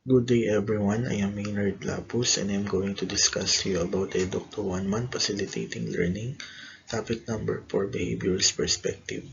Good day everyone, I am Maynard Lapus and I am going to discuss to you about Educto 1 Month Facilitating Learning, topic number 4, Behaviorist Perspective.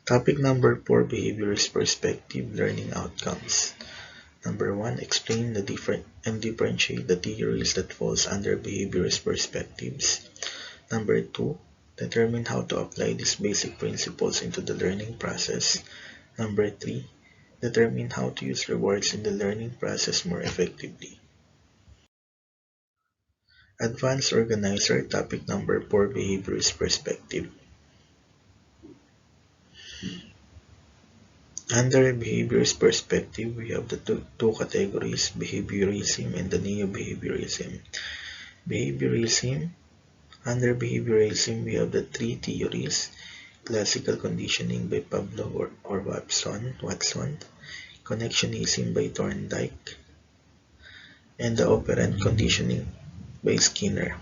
Topic number 4, Behaviorist Perspective, Learning Outcomes. Number 1, explain the different and differentiate the theories that falls under behaviorist perspectives. Number 2, determine how to apply these basic principles into the learning process. Number 3, determine how to use rewards in the learning process more effectively. Advanced Organizer, topic number 4, Behaviorist Perspective. Under behaviorist perspective, we have the two categories, behaviorism and the neo-behaviorism. Behaviorism, under behaviorism, we have the three theories, classical conditioning by Pavlov or Watson, connectionism by Thorndike, and the operant conditioning by Skinner.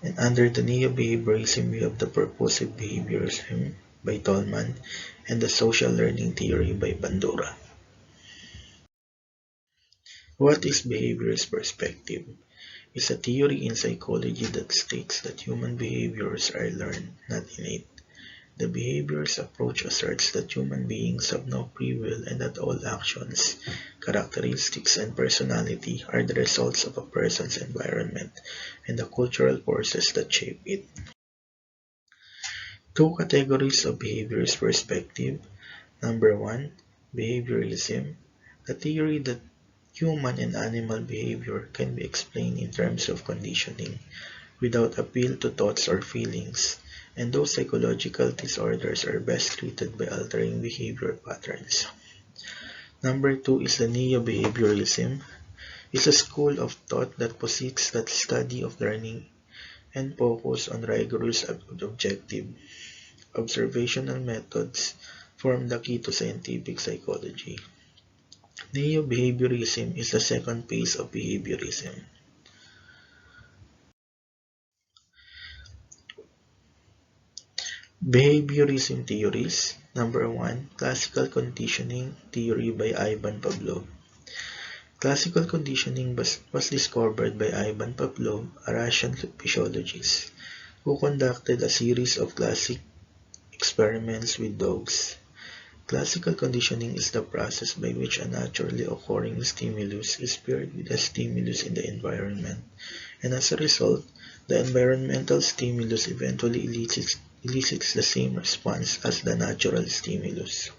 And under the neo-behaviorism, we have the purposive behaviorism by Tolman and the social learning theory by Bandura. What is behaviorist perspective? It's a theory in psychology that states that human behaviors are learned, not innate. The behaviorist approach asserts that human beings have no free will and that all actions, characteristics, and personality are the results of a person's environment and the cultural forces that shape it. Two categories of behaviorist perspective. Number 1, behaviorism, the theory that human and animal behavior can be explained in terms of conditioning without appeal to thoughts or feelings, and those psychological disorders are best treated by altering behavior patterns. Number 2 is the neo-behaviorism. It's a school of thought that posits that study of learning and focus on rigorous objective observational methods form the key to scientific psychology. Neo-behaviorism is the second phase of behaviorism. Behaviorism theories. Number 1, classical conditioning theory by Ivan Pavlov. Classical conditioning was discovered by Ivan Pavlov, a Russian physiologist, who conducted a series of classic experiments with dogs. Classical conditioning is the process by which a naturally occurring stimulus is paired with a stimulus in the environment, and as a result, the environmental stimulus eventually elicits the same response as the natural stimulus.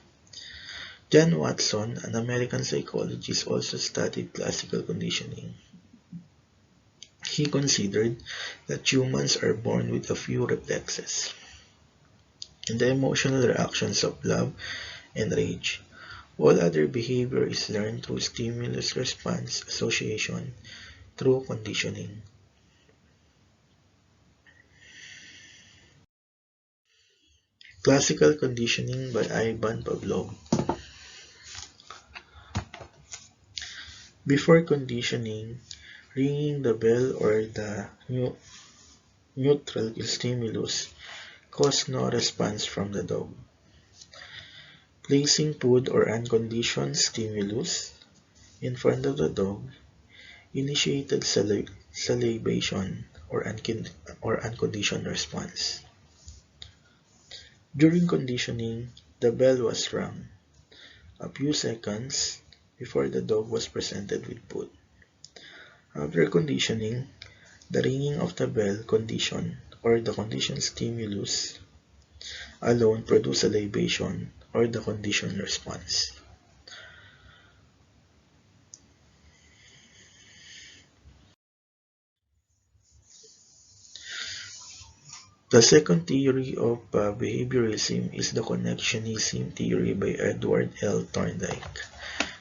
John Watson, an American psychologist, also studied classical conditioning. He considered that humans are born with a few reflexes, and the emotional reactions of love and rage. All other behavior is learned through stimulus-response association through conditioning. Classical conditioning by Ivan Pavlov. Before conditioning, ringing the bell or the neutral stimulus caused no response from the dog. Placing food or unconditioned stimulus in front of the dog initiated salivation or unconditioned response. During conditioning, the bell was rung a few seconds before the dog was presented with food. After conditioning, the ringing of the bell condition or the conditioned stimulus alone produce salivation or the conditioned response. The second theory of behaviorism is the connectionism theory by Edward L. Thorndike.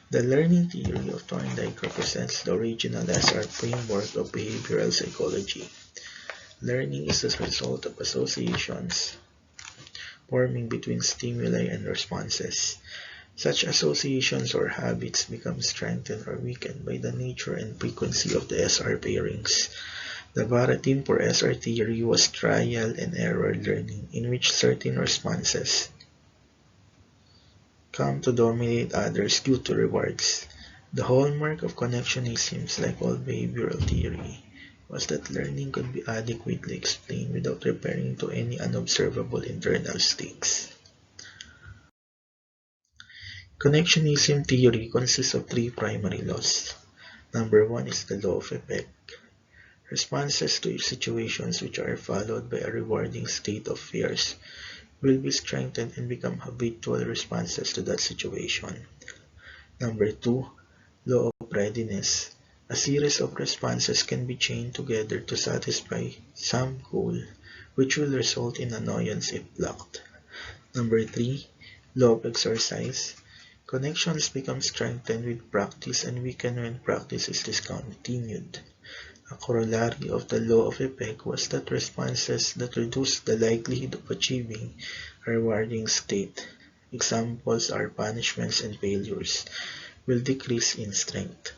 The learning theory of Thorndike represents the original SR framework of behavioral psychology. Learning is the result of associations forming between stimuli and responses. Such associations or habits become strengthened or weakened by the nature and frequency of the SR pairings. The paradigm for SR theory was trial and error learning, in which certain responses come to dominate others due to rewards. The hallmark of connectionism, like all behavioral theory, was that learning could be adequately explained without referring to any unobservable internal states. Connectionism theory consists of three primary laws. Number one is the law of effect. Responses to situations which are followed by a rewarding state of affairs will be strengthened and become habitual responses to that situation. Number two, law of readiness. A series of responses can be chained together to satisfy some goal, which will result in annoyance if blocked. Number three, law of exercise. Connections become strengthened with practice and weaken when practice is discontinued. A corollary of the law of effect was that responses that reduce the likelihood of achieving a rewarding state, examples are punishments and failures, will decrease in strength.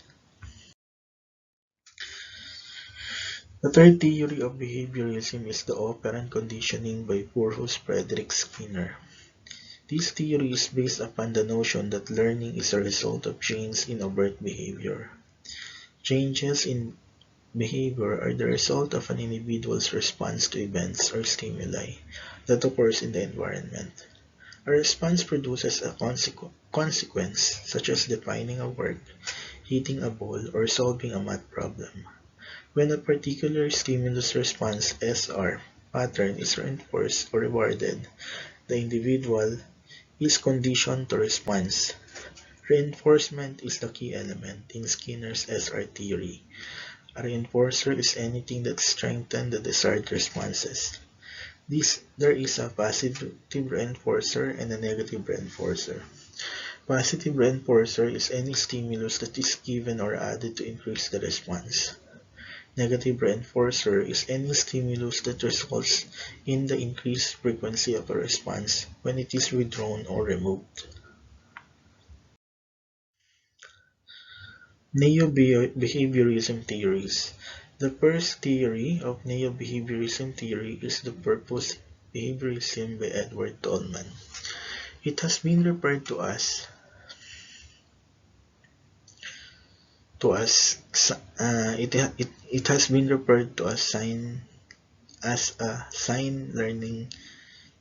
The third theory of behaviorism is the operant conditioning by Purhus Frederick Skinner. This theory is based upon the notion that learning is a result of changes in overt behavior. Changes in behavior are the result of an individual's response to events or stimuli that occurs in the environment. A response produces a consequence, such as defining a word, hitting a ball, or solving a math problem. When a particular stimulus response (SR) pattern is reinforced or rewarded, the individual is conditioned to response. Reinforcement is the key element in Skinner's SR theory. A reinforcer is anything that strengthens the desired responses. There is a positive reinforcer and a negative reinforcer. Positive reinforcer is any stimulus that is given or added to increase the response. Negative reinforcer is any stimulus that results in the increased frequency of a response when it is withdrawn or removed. Neo-behaviorism theories. The first theory of neo-behaviorism theory is the purpose behaviorism by Edward Tolman. It has been referred to as it has been referred to as a sign learning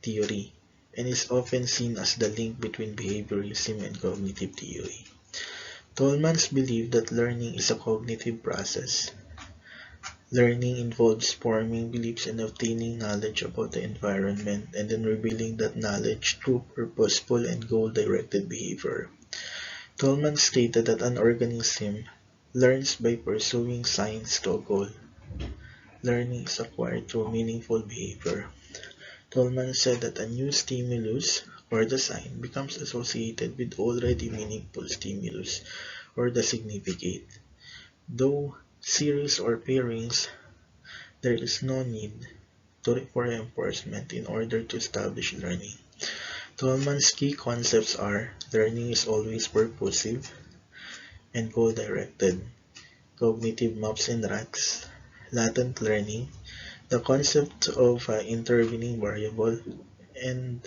theory and is often seen as the link between behaviorism and cognitive theory. Tolman's believed that learning is a cognitive process. Learning involves forming beliefs and obtaining knowledge about the environment and then revealing that knowledge through purposeful and goal-directed behavior. Tolman stated that an organism learns by pursuing science to a goal. Learning is acquired through meaningful behavior. Tolman said that a new stimulus or the sign becomes associated with already meaningful stimulus or the significate. Though series or pairings, there is no need for reinforcement in order to establish learning. Tolman's key concepts are learning is always purposive and goal-directed, cognitive maps and racks, latent learning, the concept of intervening variable, and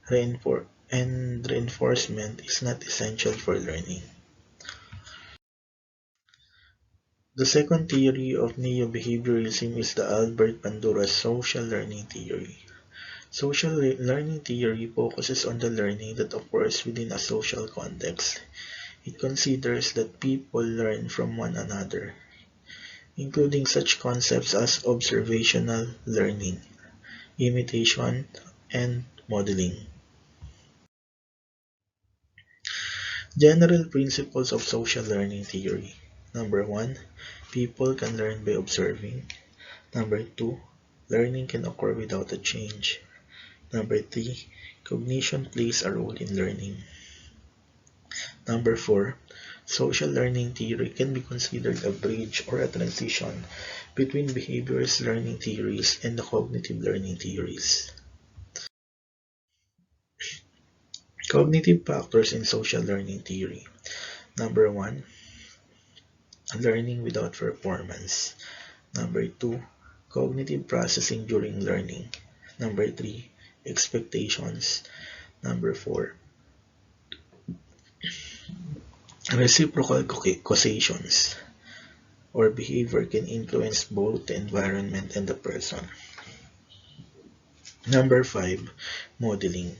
reinforcement is not essential for learning. The second theory of neo-behaviorism is the Albert Bandura's social learning theory. Social learning theory focuses on the learning that occurs within a social context. It considers that people learn from one another, including such concepts as observational learning, imitation, and modeling. General principles of social learning theory. Number one, people can learn by observing. Number two, learning can occur without a change. Number three, cognition plays a role in learning. Number four, social learning theory can be considered a bridge or a transition between behaviorist learning theories and the cognitive learning theories. Cognitive factors in social learning theory. Number one, learning without performance. Number 2, cognitive processing during learning. Number 3, expectations. Number 4, reciprocal causations, or behavior can influence both the environment and the person. Number 5, modeling.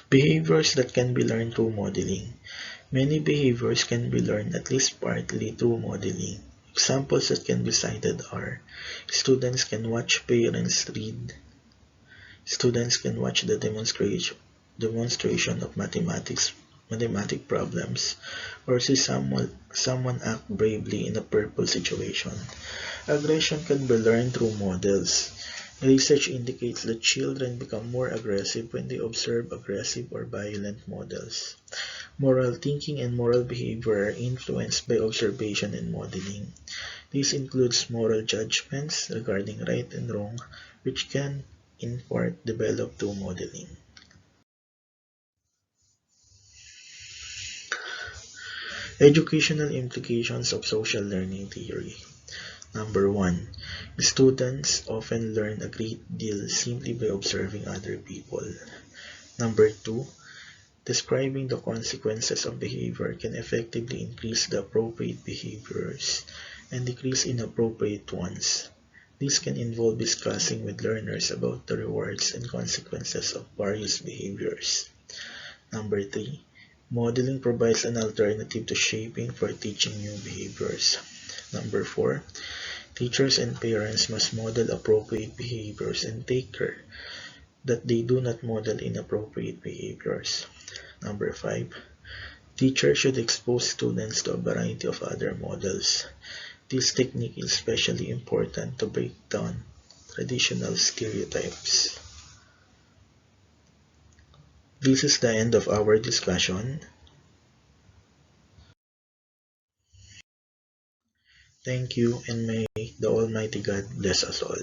Behaviors that can be learned through modeling. Many behaviors can be learned at least partly through modeling. Examples that can be cited are students can watch parents read, students can watch the demonstration of mathematic problems, or see someone act bravely in a purple situation. Aggression can be learned through models. Research indicates that children become more aggressive when they observe aggressive or violent models. Moral thinking and moral behavior are influenced by observation and modeling. This includes moral judgments regarding right and wrong, which can, in part, develop through modeling. Educational implications of social learning theory. Number 1. Students often learn a great deal simply by observing other people. Number 2. Describing the consequences of behavior can effectively increase the appropriate behaviors and decrease inappropriate ones. This can involve discussing with learners about the rewards and consequences of various behaviors. Number 3. Modeling provides an alternative to shaping for teaching new behaviors. Number 4. Teachers and parents must model appropriate behaviors and take care that they do not model inappropriate behaviors. Number 5. Teachers should expose students to a variety of other models. This technique is especially important to break down traditional stereotypes. This is the end of our discussion. Thank you, and may the Almighty God bless us all.